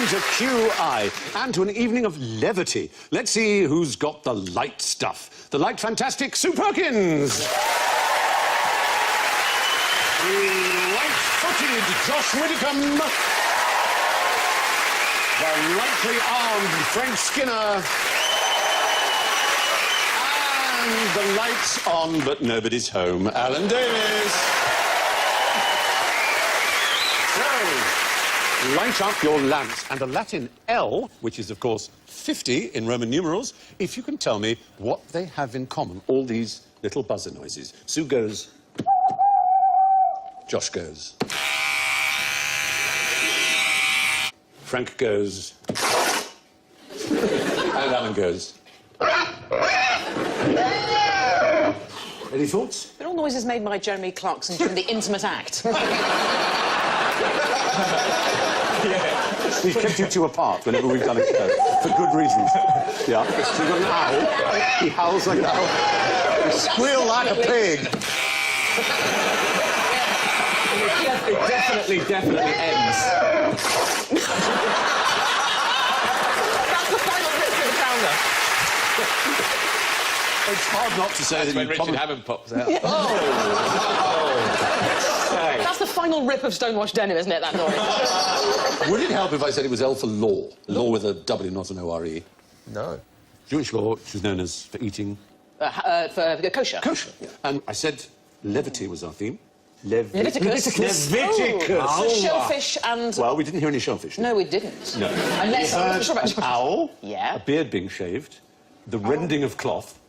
welcome to QI and to an evening of levity. Let's see who's got the light stuff. The light fantastic Sue Perkins. The light-footed Josh Widdicombe. The lightly armed Frank Skinner. And the lights on but nobody's home, Alan Davis. So, light up your lamps, and a Latin L, which is, of course, 50 in Roman numerals, if you can tell me what they have in common, all these little buzzer noises. Sue goes. Josh goes. Frank goes. And Alan goes. Any thoughts? They're all noises made by Jeremy Clarkson during the intimate act. Yeah. He's kept you two apart whenever we've done a show, for good reasons. Yeah. So you've got an owl. He howls like an owl. You squeal like a pig. It definitely ends. That's the final bit for the founder. It's hard not to say That's that when you Richard Hammond pops out. Yeah. That's the final rip of Stonewashed Denim, isn't it, that noise? Would it help if I said it was L for law? Law with a W, not an O-R-E. No. Jewish law, which is known as for eating. For kosher. Kosher. Yeah. And I said levity was our theme. Leviticus. Leviticus. Oh. Shellfish and... Well, we didn't hear any shellfish. No, we didn't. No. Unless... We heard an owl, yeah. a beard being shaved, the rending of cloth,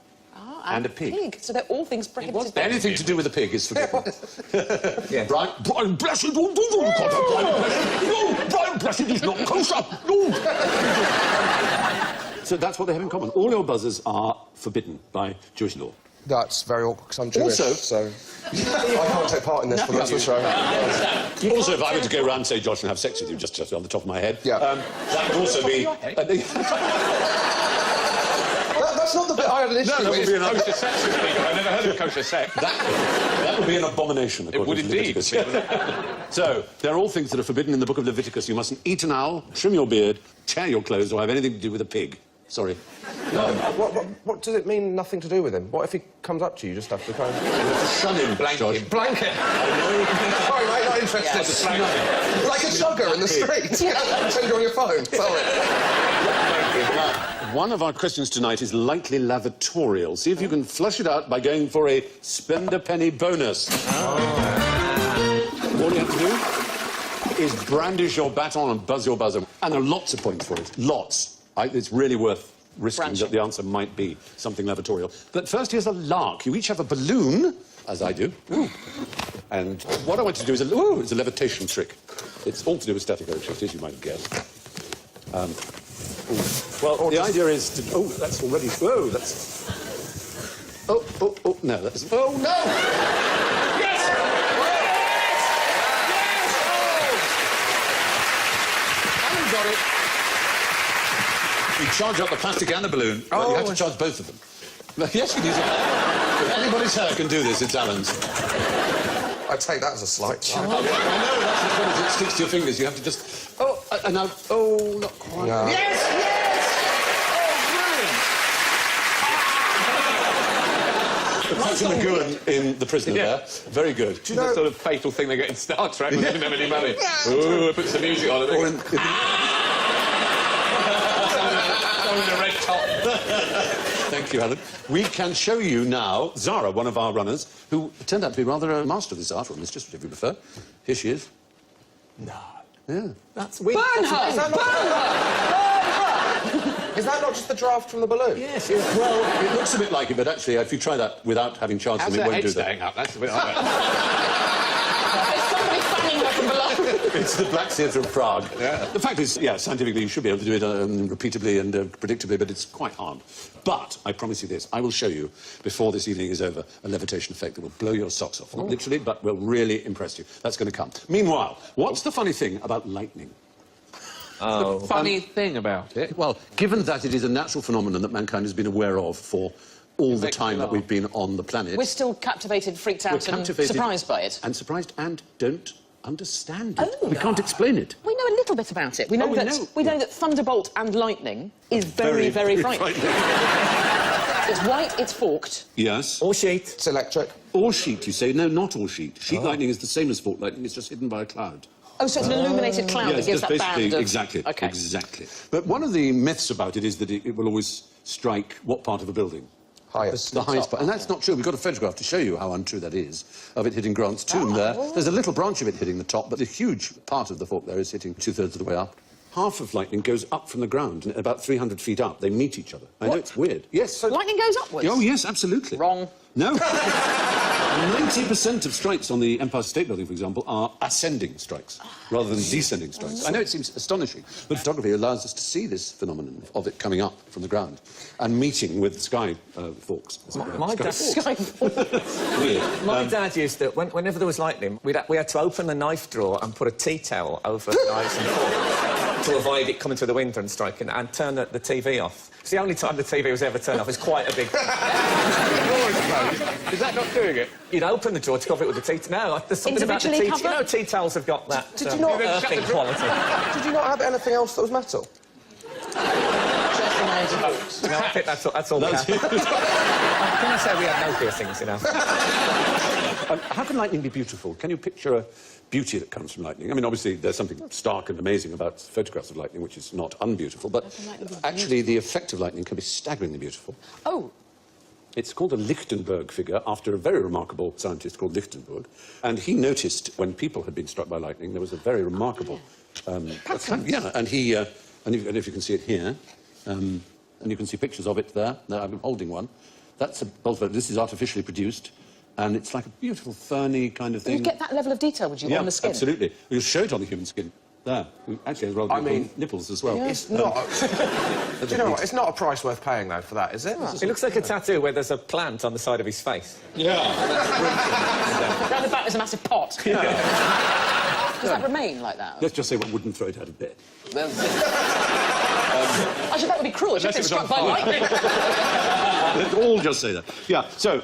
and a pig. So they're all things prohibited. Anything to do with a pig is forbidden. Yeah. Brian Blessed, Brian Blessed is not kosher. So that's what they have in common. All your buzzers are forbidden by Jewish law. That's very awkward, because I'm Jewish, Also- so I can't take part in this for the rest of the show. Also, if I were to go around and say, Josh, and have sex with you, just on the top of my head, Yeah. that would also be... That's not the bit I had an issue that would with. be an... Kosher sex with people. I've never heard of kosher sex. That would be an abomination, It would according to indeed. Leviticus. So, they're all things that are forbidden in the book of Leviticus. You mustn't eat an owl, trim your beard, tear your clothes, or have anything to do with a pig. Sorry. What does it mean, nothing to do with him? What if he comes up to you, just have to kind of... Shun him, Josh. Blanket! Sorry, mate, not interested. Yeah. Like a jogger in the street. Pretend you're on your phone. Sorry. One of our questions tonight is lightly lavatorial. See if you can flush it out by going for a spend a penny bonus. All you have to do is brandish your baton and buzz your buzzer. And there are lots of points for it. Lots. It's really worth risking that the answer might be something lavatorial. But first, here's a lark. You each have a balloon, as I do. Ooh. And what I want to do is a levitation trick. It's all to do with static electricity, as you might have guessed. Well, the idea is to... Oh, that's already... Oh, that's... Oh, no, that's... Oh, no! Yes! Alan got it. You charge up the plastic and the balloon, but you have to charge both of them. Yes, you can use it. If anybody's hair can do this, it's Alan's. I take that as a slight charge. I know, that's as well as it sticks to your fingers. You have to just... Oh, now... Oh, not quite. No. Yes, yes! Oh, brilliant! Patrick McGowan in The Prisoner there. Very good. Do you know... That sort of fatal thing they get in Star Trek when they didn't have any money. Ooh, put some music on it. In a red top. Thank you, Helen. We can show you now Zara, one of our runners, who turned out to be rather a master of this art, or mistress, whichever you prefer. Here she is. No. Yeah. That's weird. Burn her! Is that not... Is that not just the draft from the balloon? Yes, well, it looks a bit like it, but actually, if you try that without having charged them, it won't do that. Up? That's a bit like There's somebody fanning her from below. It's the Black Theatre of Prague. Yeah. The fact is, yeah, scientifically you should be able to do it repeatably and predictably, but it's quite hard. But I promise you this, I will show you, before this evening is over, a levitation effect that will blow your socks off. Not literally, but will really impress you. That's going to come. Meanwhile, what's the funny thing about lightning? the funny thing about it. Well, given that it is a natural phenomenon that mankind has been aware of for all the time that we've been on the planet... We're still captivated, freaked out and surprised by it. And surprised and don't understand it. We can't explain it. We know a little bit about it. We know, we know that thunderbolt and lightning is very, very frightening. It's white, it's forked. Yes. Or sheet. It's electric. Or sheet, you say. No, not all sheet. Sheet lightning is the same as forked lightning, it's just hidden by a cloud. Oh, so it's an illuminated cloud that gives that band of... Exactly, OK. exactly. But one of the myths about it is that it will always strike what part of a building? Highest. The highest part. And that's not true. We've got a photograph to show you how untrue that is, of it hitting Grant's tomb there. There's a little branch of it hitting the top, but the huge part of the fork there is hitting 2/3 of the way up. Half of lightning goes up from the ground, and about 300 feet up. They meet each other. I know it's weird. Yes. So lightning goes upwards? Oh, yes, absolutely. Wrong. No. 90% of strikes on the Empire State Building, for example, are ascending strikes rather than descending strikes. I know it seems astonishing, but photography allows us to see this phenomenon of it coming up from the ground and meeting with sky forks. My dad... Sky Weird. My dad used to... Whenever there was lightning, we had to open the knife drawer and put a tea towel over the knives and forks to avoid it coming through the window and striking, and turn the TV off. It's the only time the TV was ever turned off. It's quite a big... Is that not doing it? You'd open the drawer to cover it with the tea... No, there's something about the tea... Individually You know, tea towels have got that... Did you not... earthing quality. Did you not have anything else that was metal? No, I think that's all we have. Can I say we have no piercings, you know? How can lightning be beautiful? Can you picture a beauty that comes from lightning? I mean, obviously, there's something stark and amazing about photographs of lightning, which is not unbeautiful, but actually, the effect of lightning can be staggeringly beautiful. Oh. It's called a Lichtenberg figure, after a very remarkable scientist called Lichtenberg, and he noticed when people had been struck by lightning, there was a very remarkable... yeah, and he... and if you can see it here, and you can see pictures of it there. I'm holding one. That's a bolt. This is artificially produced, and it's like a beautiful ferny kind of thing. You get that level of detail, would you, on the skin? Absolutely. We'll show it on the human skin. There. Actually, has rather beautiful nipples as well. Yeah. It's not... Do you know what? It's not a price worth paying, though, for that, is it? It looks like a tattoo where there's a plant on the side of his face. Yeah. Round the back there's a massive pot. Does that remain like that? Let's just say one wouldn't throw it out of bed. Actually, that would be cruel. It should have been struck by lightning. Let's all just say that. Yeah, so,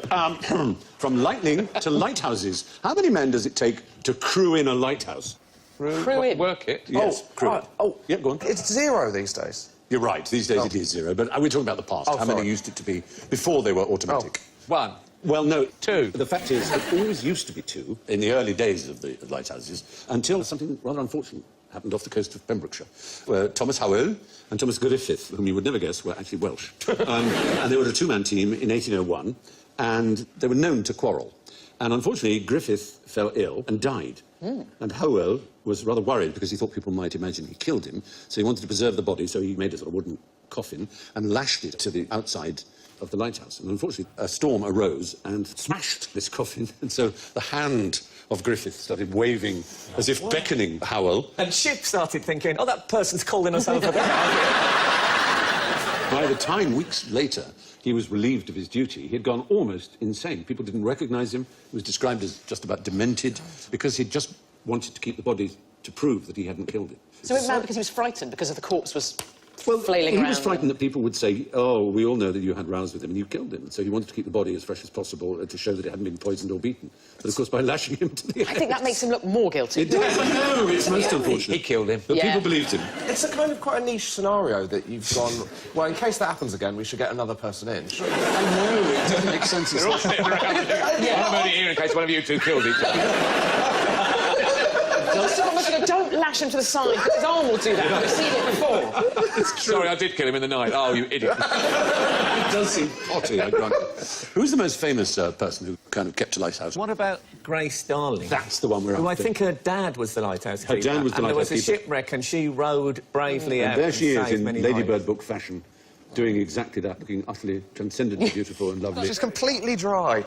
from lightning to lighthouses. How many men does it take to crew in a lighthouse? Crew in. Work it? Yes, crew it. Oh, yeah, go on. It's 0 these days. You're right, these days it is 0, but we're talking about the past. How many used it to be before they were automatic? 1. Well, no. 2. The fact is, it always used to be 2 in the early days of the lighthouses, until something rather unfortunate happened off the coast of Pembrokeshire, where Thomas Howell and Thomas Griffith, whom you would never guess were actually Welsh, and they were a two-man team in 1801, and they were known to quarrel. And unfortunately, Griffith fell ill and died. And Howell was rather worried because he thought people might imagine he killed him, so he wanted to preserve the body, so he made a sort of wooden coffin and lashed it to the outside of the lighthouse. And unfortunately, a storm arose and smashed this coffin, and so the hand of Griffith started waving as if beckoning Howell. And Ship started thinking, oh, that person's calling us over there. By the time, weeks later, he was relieved of his duty, he had gone almost insane. People didn't recognise him. He was described as just about demented because he'd just wanted to keep the body to prove that he hadn't killed it. So it was because he was frightened because of the corpse was flailing around. He was frightened that people would say, oh, we all know that you had rows with him and you killed him. So he wanted to keep the body as fresh as possible to show that it hadn't been poisoned or beaten. But, of course, by lashing him to the I think that makes him look more guilty. It does, I know. It's most unfortunate. He killed him. But people believed him. It's a kind of quite a niche scenario that you've gone, well, in case that happens again, we should get another person in. I know, it doesn't make sense. They're all sitting around. I'm only here in case one of you two killed each other. Don't lash him to the side, because his arm will do that. We've seen it before. Sorry, I did kill him in the night. Oh, you idiot. It does seem potty, I grant it. Who's the most famous person who kind of kept a lighthouse? What about Grace Darling? That's the one we're Who after. I think her dad was the lighthouse keeper. Her dad was the lighthouse keeper. And there was a shipwreck and she rowed bravely out. And there she is in many Ladybird lives. book fashion, doing exactly that, looking utterly transcendently beautiful and lovely. She's completely dry.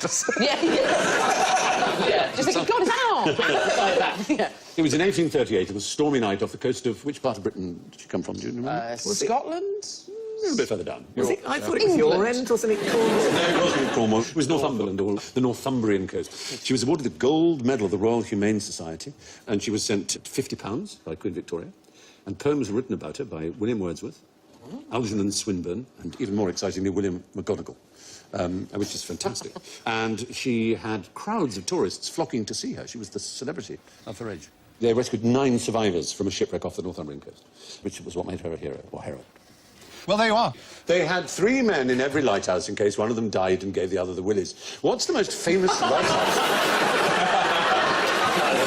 Yeah, just thinking, God, his arm! Like that. Yeah. It was in 1838. It was a stormy night off the coast of... Which part of Britain did she come from, do you remember? Scotland? A little bit further down. Was it, I thought it was your end, wasn't it, Cornwall? No, it wasn't Cornwall. It was Northumberland, or the Northumbrian coast. She was awarded the Gold Medal of the Royal Humane Society, and she was sent £50 by Queen Victoria, and poems were written about her by William Wordsworth, Algernon Swinburne, and even more excitingly, William McGonagall. Which is fantastic. And she had crowds of tourists flocking to see her. She was the celebrity of her age. They rescued 9 survivors from a shipwreck off the Northumbrian coast, which was what made her a hero, or heroine. Well, there you are. They had 3 men in every lighthouse in case one of them died and gave the other the willies. What's the most famous lighthouse?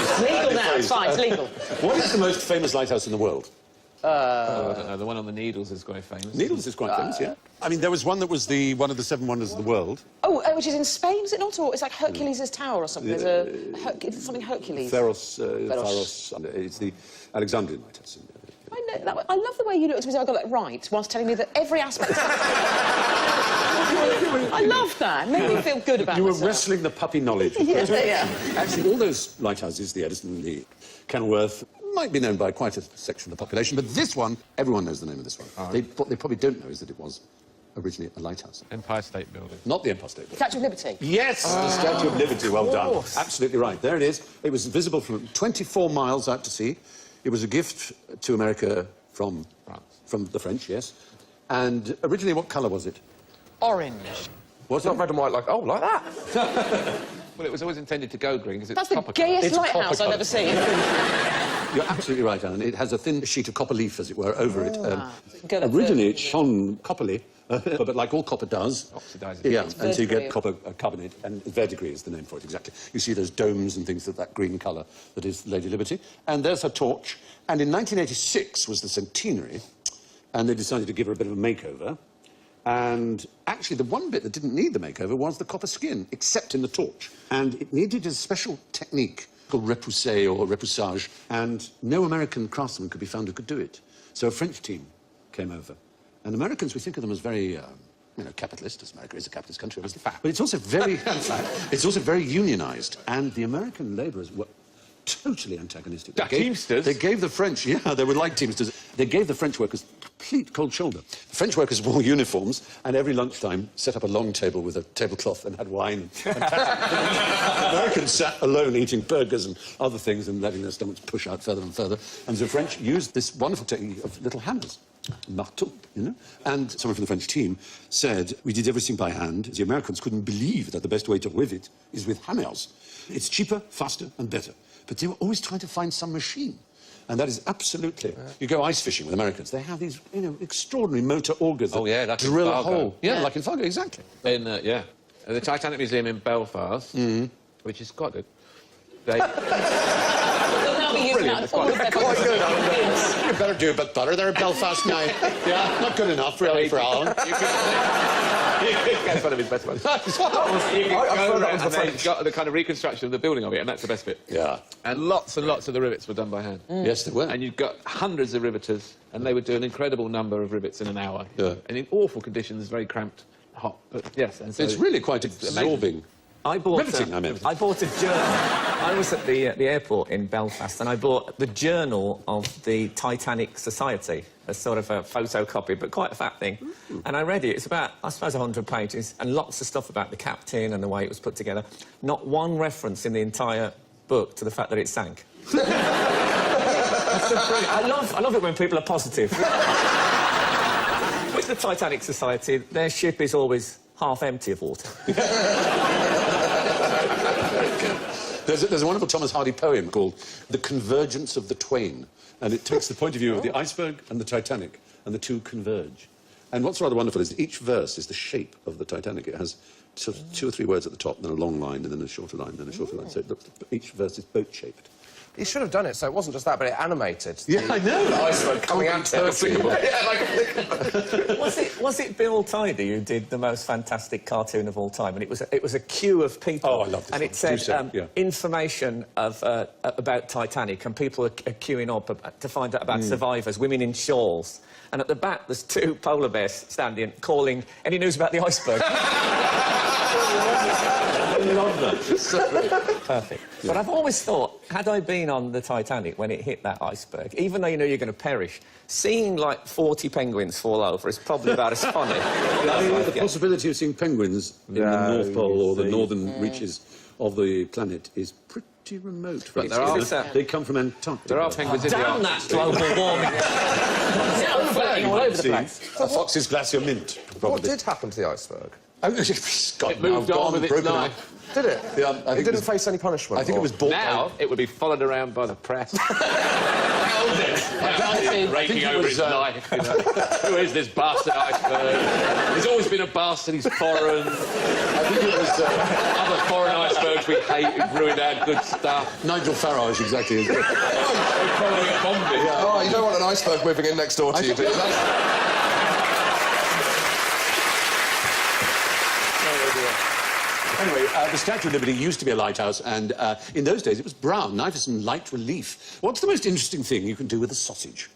It's legal now, it's fine, it's legal. What is the most famous lighthouse in the world? I don't know. The one on the Needles is quite famous. Needles is quite famous, yeah. I mean, there was one that was one of the 7 wonders of the world. Oh, which is in Spain, is it not? Or it's like Hercules' Tower or something. There's something Hercules. Pharos. It's the Alexandrian lighthouse. I know. I love the way you looked at me so I got that right, whilst telling me that every aspect... I love that. It made me feel good about You were myself. wrestling the puppy knowledge. Yeah. Actually, all those lighthouses, the Edison, the Kenilworth, might be known by quite a section of the population, but this one, everyone knows the name of this one. What they probably don't know is that it was originally a lighthouse. Empire State Building. Not the Empire State Building. Statue of Liberty. Yes, the Statue of Liberty, well done. Absolutely right. There it is. It was visible from 24 miles out to sea. It was a gift to America from France. From the French, yes. And originally, what colour was it? Orange. Was It's not red and white like that. Well, it was always intended to go green because it's That's the copper gayest It's lighthouse copper I've ever seen. You're absolutely right, Alan. It has a thin sheet of copper leaf, as it were, over it. Good. Originally, it shone copperly, but like all copper does. Oxidises. Yeah, and so you verdigris. get copper carbonate, and verdigris is the name for it, exactly. You see those domes and things of that green colour that is Lady Liberty. And there's her torch. And in 1986 was the centenary, and they decided to give her a bit of a makeover. And actually, the one bit that didn't need the makeover was the copper skin, except in the torch. And it needed a special technique called repoussé or repoussage, and no American craftsman could be found who could do it. So a French team came over. And Americans, we think of them as very, capitalist, as America is a capitalist country, obviously. But it's also very, it's also very unionised. And the American labourers were totally antagonistic. Teamsters? They gave the French, they were like Teamsters. They gave the French workers complete cold shoulder. The French workers wore uniforms and every lunchtime set up a long table with a tablecloth and had wine. The Americans sat alone eating burgers and other things and letting their stomachs push out further and further. And the French used this wonderful technique of little hammers. Marteau, And someone from the French team said, we did everything by hand. The Americans couldn't believe that the best way to rivet is with hammers. It's cheaper, faster, and better. But they were always trying to find some machine. And that is absolutely... You go ice fishing with Americans, they have these, extraordinary motor augers that like in drill a Fargo. hole. Yeah, like in Fargo, exactly. In, the Titanic Museum in Belfast, which is quite good. They... They'll be using that all of their Quite good. You better do a bit better there at Belfast now. Yeah, not good enough, really, for Alan. That's one of his best ones. You can go around and they've got the kind of reconstruction of the building of it, and that's the best bit. Yeah. And lots of the rivets were done by hand. Yes, they were. And you've got hundreds of riveters, and they would do an incredible number of rivets in an hour. Yeah. And in awful conditions, very cramped, hot. But yes, and so It's really quite absorbing. Riveting, I bought a journal. I was at the airport in Belfast and I bought the Journal of the Titanic Society, a sort of a photocopy, but quite a fat thing. And I read it. It's about, I suppose, 100 pages, and lots of stuff about the captain and the way it was put together. Not one reference in the entire book to the fact that it sank. I love it when people are positive. With the Titanic Society, their ship is always half empty of water. There's a wonderful Thomas Hardy poem called The Convergence of the Twain, and it takes the point of view of the iceberg and the Titanic, and the two converge. And what's rather wonderful is that each verse is the shape of the Titanic. It has sort of 2 or 3 words at the top, then a long line, and then a shorter line, then a shorter line. So it looks, each verse is boat-shaped. He should have done it, so it wasn't just that, but it animated. Yeah, I know. The iceberg coming out to Was it Bill Tidy who did the most fantastic cartoon of all time? And it was a queue of people. Oh, I love this And one. it said yeah. information about Titanic, and people are queuing up to find out about survivors, women in shawls. And at the back, there's 2 polar bears standing, calling, any news about the iceberg? I love that. It's so great. Perfect. Yeah. But I've always thought, had I been on the Titanic when it hit that iceberg, even though you know you're going to perish, seeing, like, 40 penguins fall over is probably about as funny. The possibility of seeing penguins in the North Pole or the northern reaches of the planet is pretty remote. Right? They come from Antarctica. There are penguins in the Damn that global warming! It's floating all over the place. A Fox's glacier mint, probably. What did happen to the iceberg? Oh, God, It moved on with its life. Did it? Yeah, I think it didn't face any punishment? I think it was bought Now, it would be followed around by the press. Raking over his life, you know. Who is this bastard iceberg? There's always been a bastard, he's foreign. I think it was... Other foreign icebergs we hate, who've ruined our good stuff. Nigel Farage, exactly. Following a bombing. Yeah. Oh, you don't want an iceberg moving in next door to you, do you? Anyway, the Statue of Liberty used to be a lighthouse, and in those days it was brown, nice and light relief. What's the most interesting thing you can do with a sausage?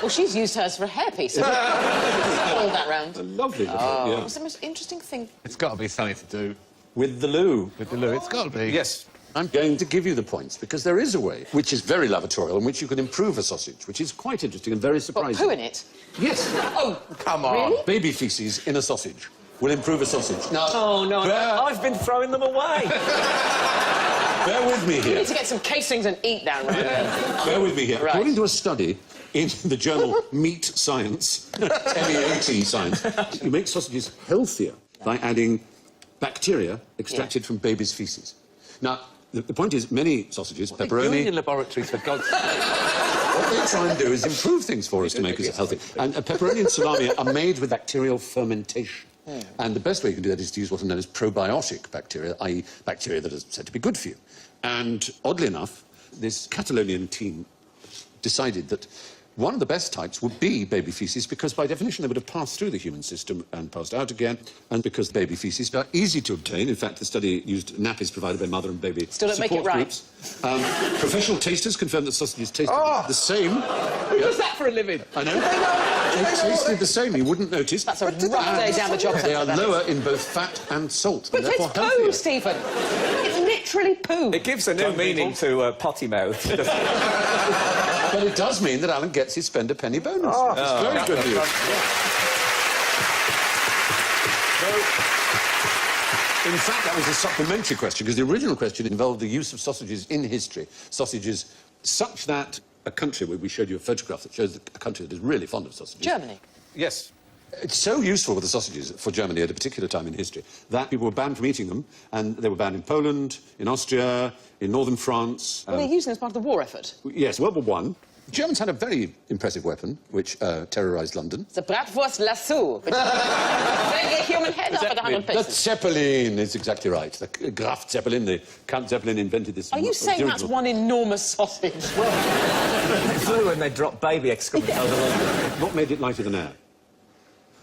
Well, she's used hers for a hairpiece. All that round. Lovely. Yeah. What's the most interesting thing? It's got to be something to do With the loo. with the loo. It's got to be. Yes. I'm going to give you the points, because there is a way, which is very lavatorial, in which you can improve a sausage, which is quite interesting and very What, surprising. poo in it? Yes. Oh, Come on. really? Baby faeces in a sausage will improve a sausage. Now, Oh, no, I've been throwing them away. bear with me You here. need to get some casings and eat down right there. Bear with me here. Right. According to a study in the journal Meat Science, MEAT Science, you make sausages healthier by adding bacteria extracted from babies' faeces. Now, the point is, many sausages, What are you doing pepperoni... in laboratories, for God's sake? What they try and do is improve things for us to make us healthy. And pepperoni and salami are made with bacterial fermentation. And the best way you can do that is to use what are known as probiotic bacteria, i.e. bacteria that are said to be good for you. And oddly enough, this Catalonian team decided that one of the best types would be baby faeces, because by definition they would have passed through the human system and passed out again, and because baby faeces are easy to obtain. In fact, the study used nappies provided by mother and baby Still don't make support it right. groups. Professional tasters confirmed that sausages tasted the same. Who does that for a living? I know. They tasted the same. You wouldn't notice. That's a rough day down the job They are centre, that lower is. in both fat and salt. But and therefore it's poo, healthier. Stephen. It's literally poo. It gives a new meaning to potty mouth. But it does mean that Alan gets his spend a penny bonus. It's very good news. In fact, that was a supplementary question, because the original question involved the use of sausages in history. Sausages such that a country, where we showed you a photograph that shows a country that is really fond of sausages. Germany. Yes. It's so useful with the sausages for Germany at a particular time in history that people were banned from eating them, and they were banned in Poland, in Austria, in northern France. Well, they're using them as part of the war effort. Yes, World War I. The Germans had a very impressive weapon which terrorised London. The Bratwurst lasso. Which is a human head off at 100 The pieces. Zeppelin is exactly right. The Graf Zeppelin, the Count Zeppelin invented this. Are you saying that's one enormous sausage? They flew and they dropped baby excrement over London. What made it lighter than air?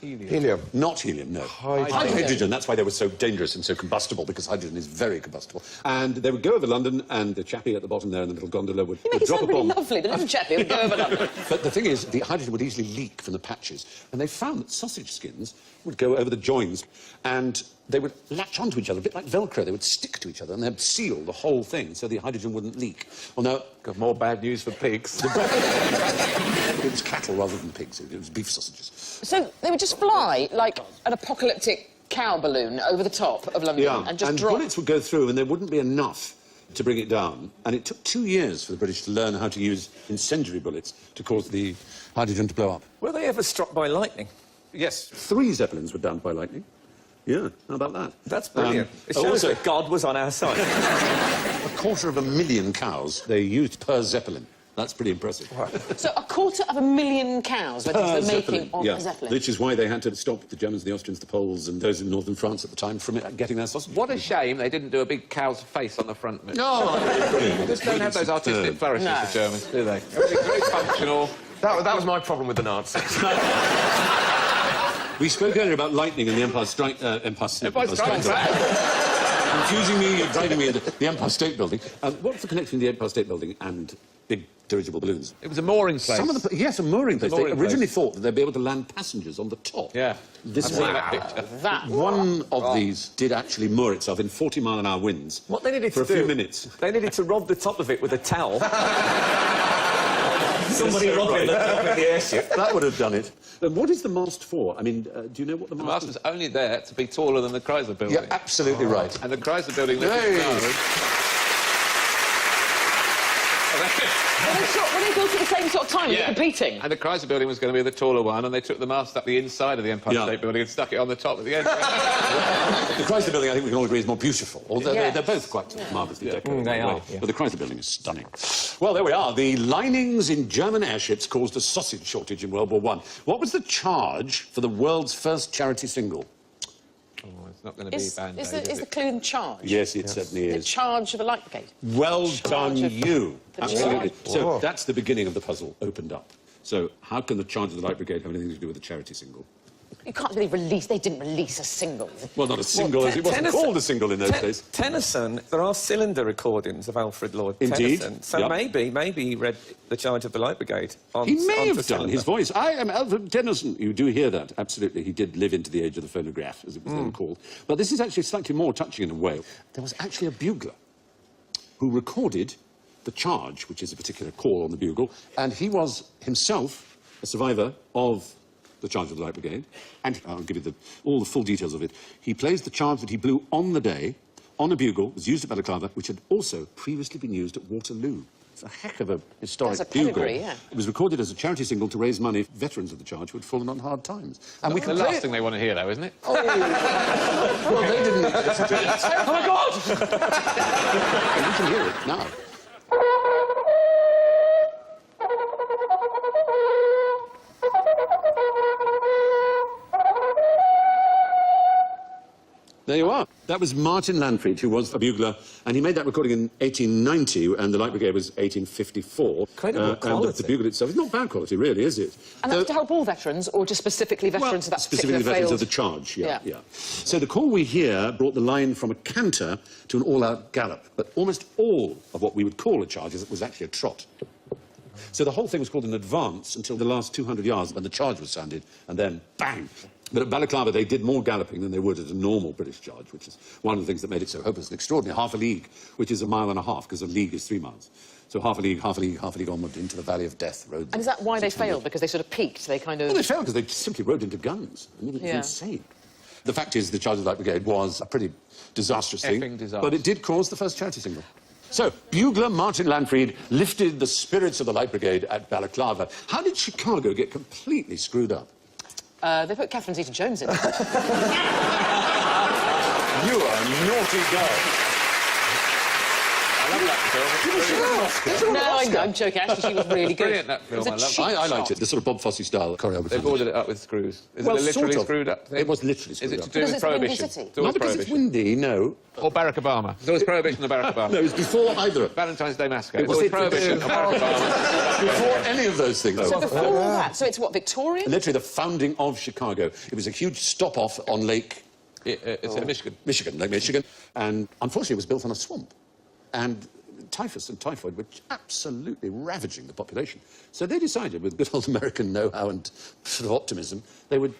Helium. Not helium, no. Hydrogen. That's why they were so dangerous and so combustible, because hydrogen is very combustible. And they would go over London, and the chappie at the bottom there in the little gondola would, You make would it drop a sound really bomb. lovely. The little chappie would go over London. But the thing is, the hydrogen would easily leak from the patches, and they found that sausage skins would go over the joins, and they would latch onto each other, a bit like Velcro. They would stick to each other, and they'd seal the whole thing, so the hydrogen wouldn't leak. Well, now... Got more bad news for pigs. It was cattle rather than pigs. It was beef sausages. So they would just fly like an apocalyptic cow balloon over the top of London and just drop. Bullets would go through, and there wouldn't be enough to bring it down. And it took 2 years for the British to learn how to use incendiary bullets to cause the hydrogen to blow up. Were they ever struck by lightning? Yes. 3 Zeppelins were downed by lightning. Yeah, how about that? That's brilliant. It shows also, that God was on our side. 250,000 cows they used per Zeppelin. That's pretty impressive. So 250,000 cows were just the making of a Zeppelin. Which is why they had to stop the Germans, the Austrians, the Poles, and those in northern France at the time from getting their sausage. What a shame they didn't do a big cow's face on the front of it. No, They just don't have those artistic flourishes, No. the Germans, do they? Everything's very functional. That was my problem with the Nazis. We spoke earlier about lightning and the Empire Strikes Back. Confusing me, you're driving me into the Empire State Building. What's the connection between the Empire State Building and big dirigible balloons? It was a mooring place. Yes, a mooring place. mooring They originally place. thought that they'd be able to land passengers on the top. Yeah. This I've seen that picture. One of these did actually moor itself in 40-mile-an-hour winds. What they needed for to a do... few minutes. They needed to rob the top of it with a towel. Somebody robbing the top of the airship. That would have done it. And what is the mast for? I mean, do you know what the The mast mast was only there to be taller than the Chrysler building. You're absolutely right. And the Chrysler building... Hey. Were they built at the same sort of time? Were they competing? And the Chrysler Building was going to be the taller one, and they took the mast up the inside of the Empire State Building and stuck it on the top at the end. The Chrysler Building, I think we can all agree, is more beautiful. Although they're both quite marvellously decorated. They are. But the Chrysler Building is stunning. Well, there we are. The linings in German airships caused a sausage shortage in World War I. What was the charge for the world's first charity single? Oh, it's not going to be Band-Aid, Is the clue in charge? Yes, it certainly is. The charge of a light brigade. Well done, you. The Absolutely. charge. So that's the beginning of the puzzle opened up. So how can the charge of the Light Brigade have anything to do with the charity single? You can't really release... They didn't release a single. Well, not a single, as it wasn't called a single in those days. Tennyson, there are cylinder recordings of Alfred Lord Indeed. Tennyson. So maybe he read The Charge of the Light Brigade on He may have done. cylinder. His voice. I am Alfred Tennyson. You do hear that, absolutely. He did live into the age of the phonograph, as it was then called. But this is actually slightly more touching in a way. There was actually a bugler who recorded the charge, which is a particular call on the bugle, and he was himself a survivor of the charge of the Light Brigade, and I'll give you all the full details of it. He plays the charge that he blew on the day, on a bugle, was used at Balaclava, which had also previously been used at Waterloo. It's a heck of a historic That's a bugle. pedigree, yeah. It was recorded as a charity single to raise money for veterans of the charge who had fallen on hard times. And we the can play last it. thing they want to hear, though, isn't it? Oh. Well, they didn't listen to it. Oh, my God! And we can hear it now. There you are. That was Martin Lanfried, who was a bugler, and he made that recording in 1890, and the Light Brigade was 1854. Incredible quality. And the bugle itself is not bad quality, really, is it? And that's to help all veterans, or just specifically veterans of that specifically particular veterans failed... of the charge, yeah. So the call we hear brought the line from a canter to an all-out gallop, but almost all of what we would call a charge was actually a trot. So the whole thing was called an advance until the last 200 yards when the charge was sounded, and then bang! But at Balaclava, they did more galloping than they would at a normal British charge, which is one of the things that made it so hopeless and extraordinary. Half a league, which is a mile and a half, because a league is 3 miles. So half a league, half a league, half a league onward into the Valley of Death. Roads. And is that why they failed? Because they sort of peaked? They kind of... Well, they failed because they simply rode into guns. I mean, it was insane. The fact is, the charge of the Light Brigade was a pretty disastrous thing. Effing disaster. But it did cause the first charity single. So, bugler Martin Lanfried lifted the spirits of the Light Brigade at Balaclava. How did Chicago get completely screwed up? They put Catherine Zeta-Jones in. You are a naughty girl. I love that film. No, I'm joking. Actually, she was really good. Brilliant, that film. It was a cheap I liked shot. it, the sort of Bob Fosse style choreography. They've ordered it up with screws. Is Well, it a literally sort of. screwed up thing? It was literally Is screwed it up. to do Because with it's a windy prohibition? city. It's always Not because it's prohibition. windy, no. Or Barack Obama. It's always prohibition or Barack Obama. No, it was before either. Valentine's Day Massacre. It's was always it- prohibition or Barack Obama. Before any of those things. So before all that, so it's what, Victorian? Literally the founding of Chicago. It was a huge stop-off on Lake... It's in Michigan. Lake Michigan. And unfortunately, it was built on a swamp. And typhus and typhoid were absolutely ravaging the population. So they decided, with good old American know-how and sort of optimism, they would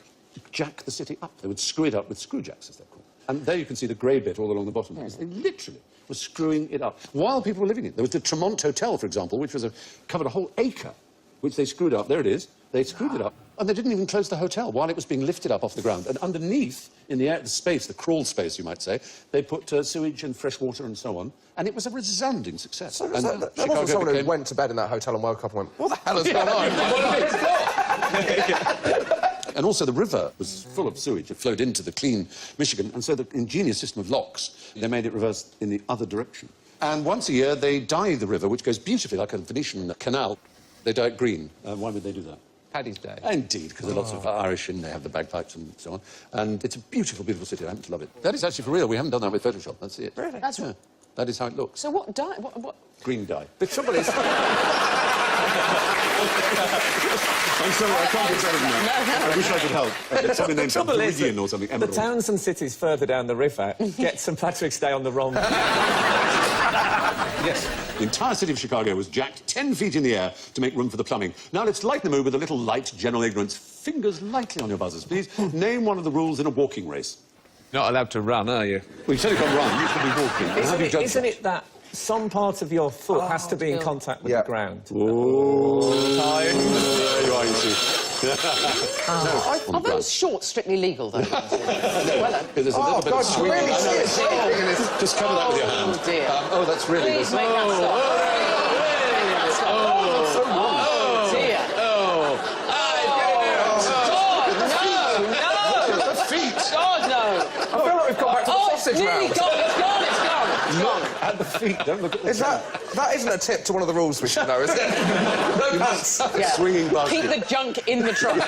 jack the city up. They would screw it up with screw jacks, as they're called. And there you can see the grey bit all along the bottom. Because they literally were screwing it up while people were living in it. There was the Tremont Hotel, for example, which was covered a whole acre, which they screwed up. There it is. They screwed it up. And they didn't even close the hotel while it was being lifted up off the ground. And underneath, in the air, the space, the crawl space, you might say, they put sewage and fresh water and so on. And it was a resounding success. So and that wasn't someone who went to bed in that hotel and woke up and went, what the hell has gone on? And also the river was full of sewage. It flowed into the clean Michigan. And so the ingenious system of locks, they made it reverse in the other direction. And once a year, they dye the river, which goes beautifully like a Venetian canal. They dye it green. Why would they do that? Paddy's Day. Indeed, because there are lots of Irish in, they have the bagpipes and so on. And it's a beautiful, beautiful city. I happen to love it. That is actually for real. We haven't done that with Photoshop. That's it. Really? That's yeah. That is how it looks. So what dye? What? Green dye. The trouble is... I'm sorry, I can't get better than that. I wish I could help. It's something named Viridian or something. the Emerald. towns and cities further down the river get St Patrick's Day on the wrong... Yes. The entire city of Chicago was jacked 10 feet in the air to make room for the plumbing. Now let's lighten the mood with a little light general ignorance. Fingers lightly on your buzzers, please. Name one of the rules in a walking race. Not allowed to run, are you? Well, you said you can't run. You should be walking. How have you judged Isn't that? it that some part of your foot has to be in contact with the ground? Oh, there you are, you see. Are those shorts strictly legal, though? Well, There's a little bit of swing. really Just cover that with your hand. Oh, dear. Oh, that's really... Please make that stop. sausage Nearly round. gone, it's gone, it's gone. Look at the feet, don't look at the That isn't a tip to one of the rules we should know, is it? No pants. Yeah. swinging basket. Keep the junk in the trunk.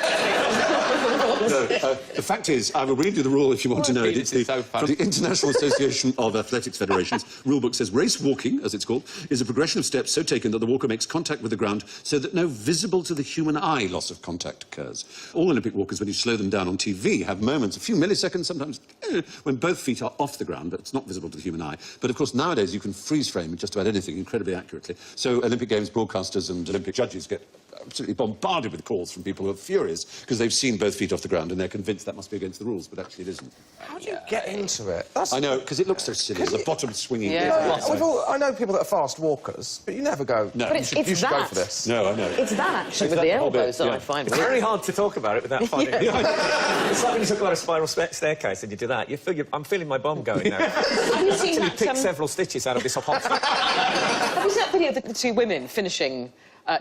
No, the fact is, I will read you the rule if you want to know it. It's from the International Association of Athletics Federations. Rule book says race walking, as it's called, is a progression of steps so taken that the walker makes contact with the ground so that no visible to the human eye loss of contact occurs. All Olympic walkers, when you slow them down on TV, have moments, a few milliseconds sometimes, when both feet are off the ground, but it's not visible to the human eye. But of course, nowadays you can freeze frame just about anything incredibly accurately. So Olympic Games broadcasters and Olympic judges get absolutely bombarded with calls from people who are furious because they've seen both feet off the ground and they're convinced that must be against the rules, but actually it isn't. How do you get into it? I know, because it looks so silly. The bottom swinging. Yeah. I know people that are fast walkers, but you never go, No. But you should go that. for this. No, I know. It's that, actually, with that the the whole bit? elbows that Yeah. I find. It's very hard to talk about it without finding it. It's like when you talk about a spiral staircase and you do that. I'm feeling my bum going now. Have you seen Actually that? picked several stitches out of this hot. Have you seen that video of the two women finishing,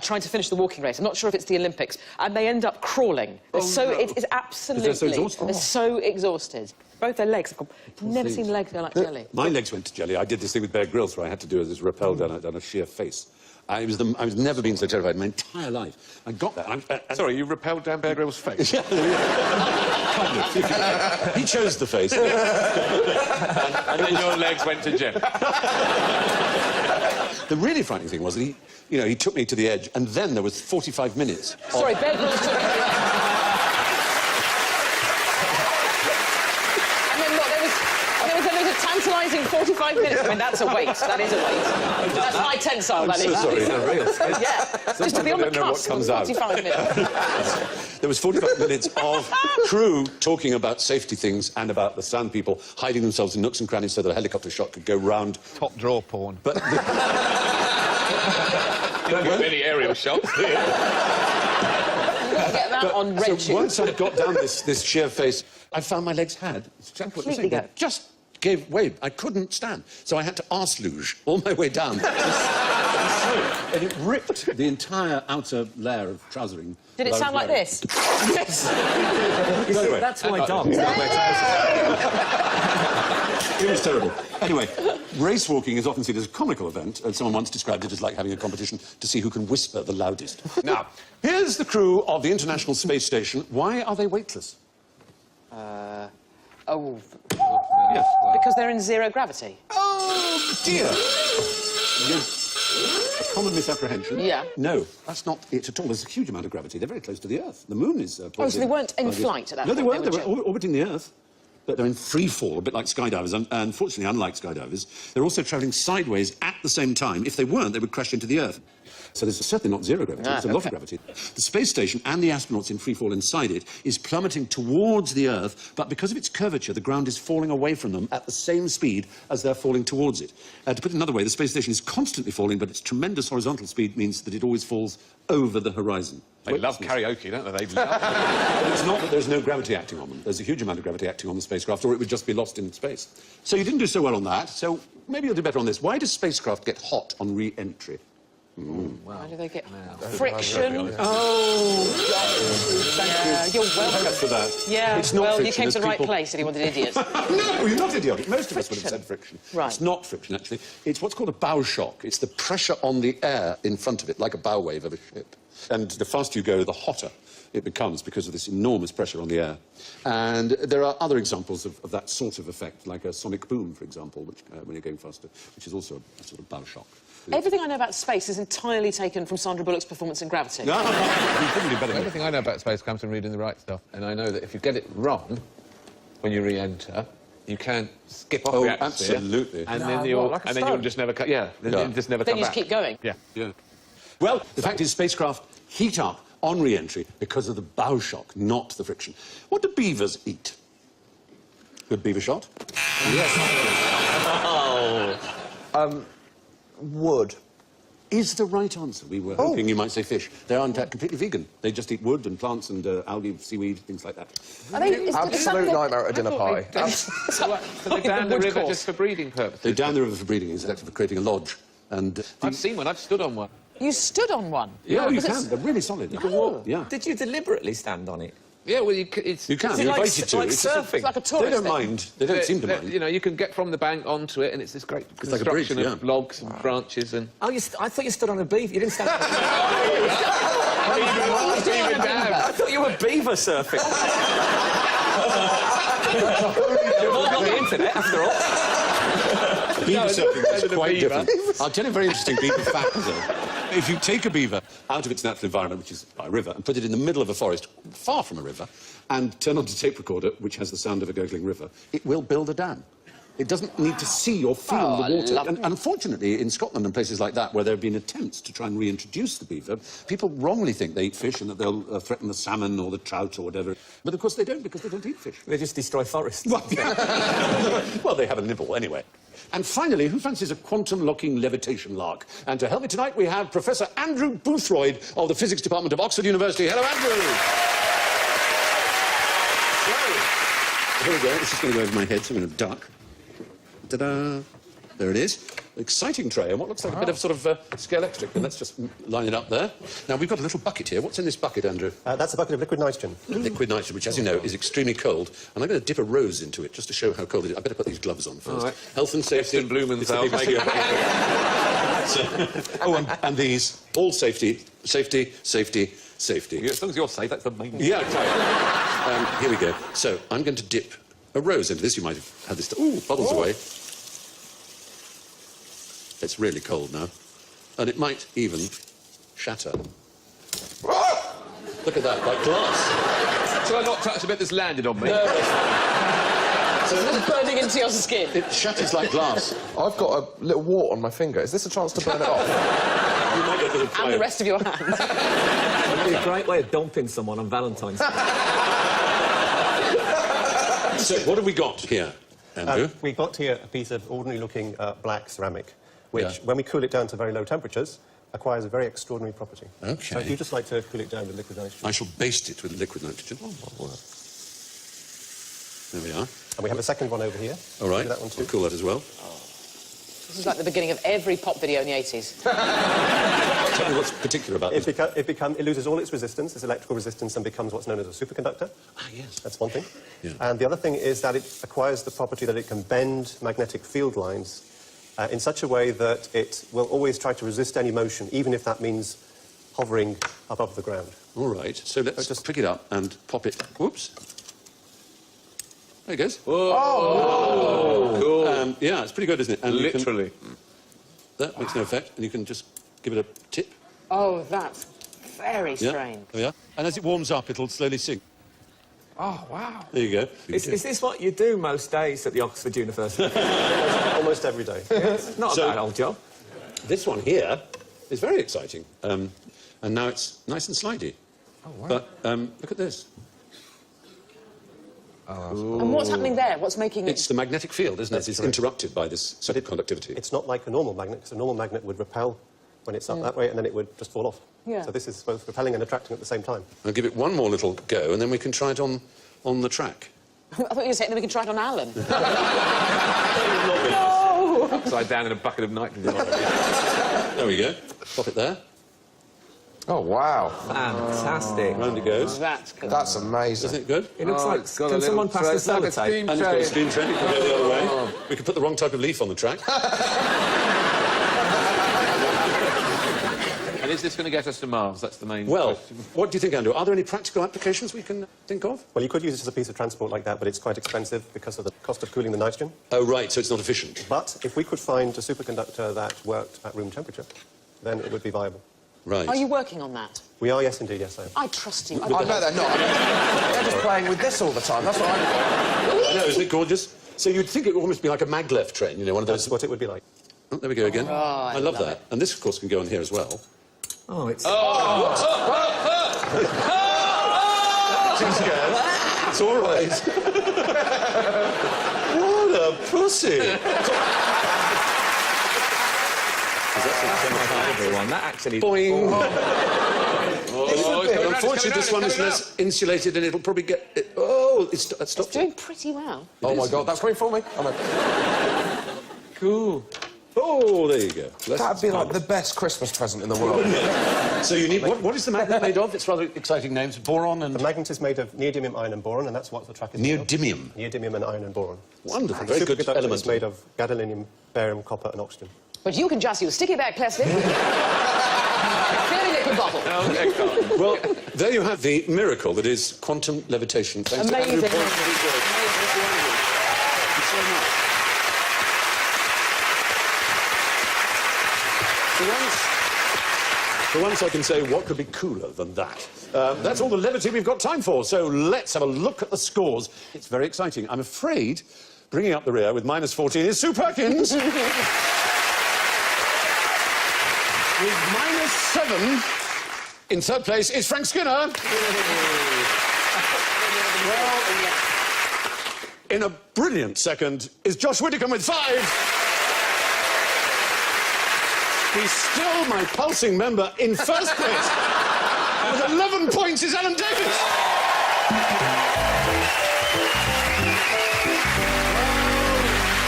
trying to finish the walking race? I'm not sure if it's the Olympics, and they end up crawling. It is absolutely. They're so exhausted. They're so exhausted. Both their legs have gone. Never seen legs go like jelly. My legs went to jelly. I did this thing with Bear Grylls where I had to do this rappel down a sheer face. I was never been so terrified in my entire life. I got that. Sorry, you rappelled down Bear Grylls' face? Yeah, kind of. He chose the face. and then your legs went to jelly. The really frightening thing was that he took me to the edge, and then there was 45 minutes. Sorry, Bear Grylls took And then what, there was a tantalising 45 minutes. I mean, that's a wait. That is a wait. That's high tensile, that so is. sorry. Yeah, just to be on the I don't know what cusp of comes out. 45 minutes. There was 45 minutes of crew talking about safety things and about the stand people hiding themselves in nooks and crannies so that a helicopter shot could go round. Top drawer porn. But You don't get many aerial shots, do you? You've got to get that on red so tube. once I got down this sheer face, I found my legs had exactly what you're saying. Completely They just gave way. I couldn't stand, so I had to arse luge all my way down. And it ripped the entire outer layer of trousering. Did it sound like this? Yes. Anyway, That's why dogs don't wear trousers. it was terrible. Anyway, race walking is often seen as a comical event, and someone once described it as like having a competition to see who can whisper the loudest. Now, here's the crew of the International Space Station. Why are they weightless? Oh, Yes. because they're in zero gravity. Oh, dear. A common misapprehension. Yeah. No, that's not it at all. There's a huge amount of gravity. They're very close to the Earth. The moon is... Oh, so they weren't in flight at that No, point? they weren't. They were orbiting the Earth. But they're in free fall, a bit like skydivers. And unfortunately, unlike skydivers, they're also travelling sideways at the same time. If they weren't, they would crash into the Earth. So there's certainly not zero gravity, there's a lot of gravity. The space station and the astronauts in free fall inside it is plummeting towards the Earth, but because of its curvature, the ground is falling away from them at the same speed as they're falling towards it. To put it another way, the space station is constantly falling, but its tremendous horizontal speed means that it always falls over the horizon. They love karaoke, don't they? They love It's not that there's no gravity acting on them. There's a huge amount of gravity acting on the spacecraft, or it would just be lost in space. So you didn't do so well on that, so maybe you'll do better on this. Why does spacecraft get hot on re-entry? Why do they get friction? Oh, yeah, you're welcome. For that. Yeah, It's not well, friction, you came as to the right people- place and he wanted idiots. No, you're not idiotic. Most of us would have said friction. Right. It's not friction, actually. It's what's called a bow shock. It's the pressure on the air in front of it, like a bow wave of a ship. And the faster you go, the hotter it becomes because of this enormous pressure on the air. And there are other examples of that sort of effect, like a sonic boom, for example, which, when you're going faster, which is also a sort of bow shock. Everything I know about space is entirely taken from Sandra Bullock's performance in Gravity. No, you couldn't do better. Everything I know about space comes from reading the right stuff. And I know that if you get it wrong when you re-enter, you can skip off Oh, the atmosphere. absolutely. And No, then you'll, like a and then stone. you'll just never... Yeah, then Yeah. you'll just never Then come you back. just keep going. Yeah. Yeah. Well, the fact is spacecraft heat up on re-entry because of the bow shock, not the friction. What do beavers eat? Good beaver shot? Wood. Is the right answer. We were hoping you might say fish. They are, in fact, completely vegan. They just eat wood and plants and algae, seaweed, things like that. Are they, is Absolute nightmare at a dinner pie. So they're down the river just for breeding purposes? They're down the river for breeding, exactly, for creating a lodge. And I've seen one. I've stood on one. You stood on one? yeah, you because can. it's- They're really solid. You can walk. Yeah. Did you deliberately stand on it? Yeah, well, You can. Is it You're like, invited to. like It's just surfing? It's like a they tourist don't thing. mind. They don't seem to mind. You know, you can get from the bank onto it, and it's this great like a bridge, construction of yeah. logs and branches and... Oh, I thought you stood on a beaver. You didn't stand on a beaver. I thought you were beaver surfing. You're not on the internet, after all. Beaver surfing is better than quite beaver. different. I'll tell you a very interesting beaver fact, though. If you take a beaver out of its natural environment, which is by a river, and put it in the middle of a forest, far from a river, and turn on a tape recorder, which has the sound of a gurgling river, it will build a dam. It doesn't need to see or feel the water. And unfortunately, in Scotland and places like that, where there have been attempts to try and reintroduce the beaver, people wrongly think they eat fish and that they'll threaten the salmon or the trout or whatever. But of course they don't, because they don't eat fish. They just destroy forests. Well, they have a nibble anyway. And finally, who fancies a quantum-locking levitation lark? And to help me tonight, we have Professor Andrew Boothroyd of the Physics Department of Oxford University. Hello, Andrew! So, here we go. This is going to go over my head, so I'm going to duck. Ta-da! There it is. Exciting tray, and what looks like a bit of sort of scale electric. And let's just line it up there. Now, we've got a little bucket here. What's in this bucket, Andrew? That's a bucket of liquid nitrogen. Liquid nitrogen, which, as you know, is extremely cold. And I'm going to dip a rose into it just to show how cold it is. I better put these gloves on first. Right. Health and safety. Eston Blumenthal. And these, all safety, safety, safety, safety. As long as you're safe, that's the main... Yeah, right. Here we go. So I'm going to dip a rose into this. You might have had this... Ooh, bubbles away. It's really cold now. And it might even shatter. Look at that, like glass. Shall I not touch the bit that's landed on me? So it's burning into your skin. It shatters like glass. I've got a little wart on my finger. Is this a chance to burn it off? You might get a little And fire. the rest of your hand. It'd be a great way of dumping someone on Valentine's Day. So, what have we got here, Andrew? We got here a piece of ordinary-looking black ceramic, which, Yeah. when we cool it down to very low temperatures, acquires a very extraordinary property. OK. So if you just like to cool it down with liquid nitrogen. I shall baste it with liquid nitrogen. There we are. And we have a second one over here. All right. Do that one too. We'll cool that as well. This is like the beginning of every pop video in the 80s. Tell me what's particular about this. It loses all its resistance, its electrical resistance, and becomes what's known as a superconductor. Ah, yes. That's one thing. Yeah. And the other thing is that it acquires the property that it can bend magnetic field lines in such a way that it will always try to resist any motion, even if that means hovering above the ground. All right. So let's just pick it up and pop it. Whoops. There it goes. Oh, cool. Yeah, it's pretty good, isn't it? And you can- Literally. that makes no effect, and you can just give it a tip. Oh, that's very Yeah. strange. There we are. And as it warms up, it'll slowly sink. Oh, wow. There you go. Is this what you do most days at the Oxford University? Almost every day. Not So- a bad old job. This one here is very exciting. And now it's nice and slidey. Oh, wow. But look at this. And what's happening there? What's making it... It's the magnetic field, isn't it? It's interrupted by this superconductivity. It's not like a normal magnet, because a normal magnet would repel when it's up that way, and then it would just fall off. Yeah. So this is both repelling and attracting at the same time. I'll give it one more little go, and then we can try it on the track. I thought you were saying that we can try it on Alan. Upside down in a bucket of nitrogen. There we go. Pop it there. Oh, wow. Fantastic. Round it goes. That's cool. That's amazing. Isn't it good? It looks like... it's got a Can little someone pass tray. the It's like a sellotape? steam And it's got a steam train. It can go the other way. We could put the wrong type of leaf on the track. And is this going to get us to Mars? That's the main Well, question. what do you think, Andrew? Are there any practical applications we can think of? Well, you could use it as a piece of transport like that, but it's quite expensive because of the cost of cooling the nitrogen. Oh, right, so it's not efficient. But if we could find a superconductor that worked at room temperature, then it would be viable. Right. Are you working on that? We are, yes, indeed, yes, I am. I trust you. I know they're not. They're just playing with this all the time. That's what I'm... No, isn't it gorgeous? So you'd think it would almost be like a maglev train, you know, one of That's those... what it would be like. Oh, there we go again. Oh, I love love that. And this, of course, can go on here as well. Oh, it's... Too scared. It's all right. What a pussy. Everyone, that actually... Boing. Oh, But unfortunately, this one is less insulated, and it'll probably get... It stopped. It's doing pretty well. Oh, my God, that's going for me. Cool. Oh, there you go. That'd be like the best Christmas present in the world. So you need... What is the magnet made of? It's rather exciting names. Boron and... The magnet is made of neodymium, iron and boron, and that's what the track is made of. Neodymium. Neodymium and iron and boron. Wonderful, very good Superconductor element. is made of gadolinium, barium, copper and oxygen. But you can just use sticky back plastic. Fairly liquid bottle. Well, there you have the miracle that is quantum levitation. Thanks to Amazing. Andrew Point. Thank you so much. For once I can say, what could be cooler than that? That's all the levity we've got time for, so let's have a look at the scores. It's very exciting. I'm afraid bringing up the rear with -14 is Sue Perkins. With -7, in third place is Frank Skinner. Well, in a brilliant second is Josh Widdicombe with 5. He's still my pulsing member in first place. With 11 points is Alan Davis.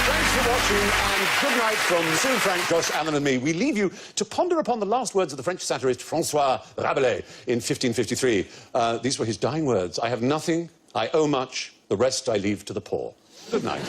Thanks for watching, and good night from Sue, Frank, Josh, Alan and me. We leave you to ponder upon the last words of the French satirist François Rabelais in 1553. These were his dying words. I have nothing, I owe much, the rest I leave to the poor. Good night.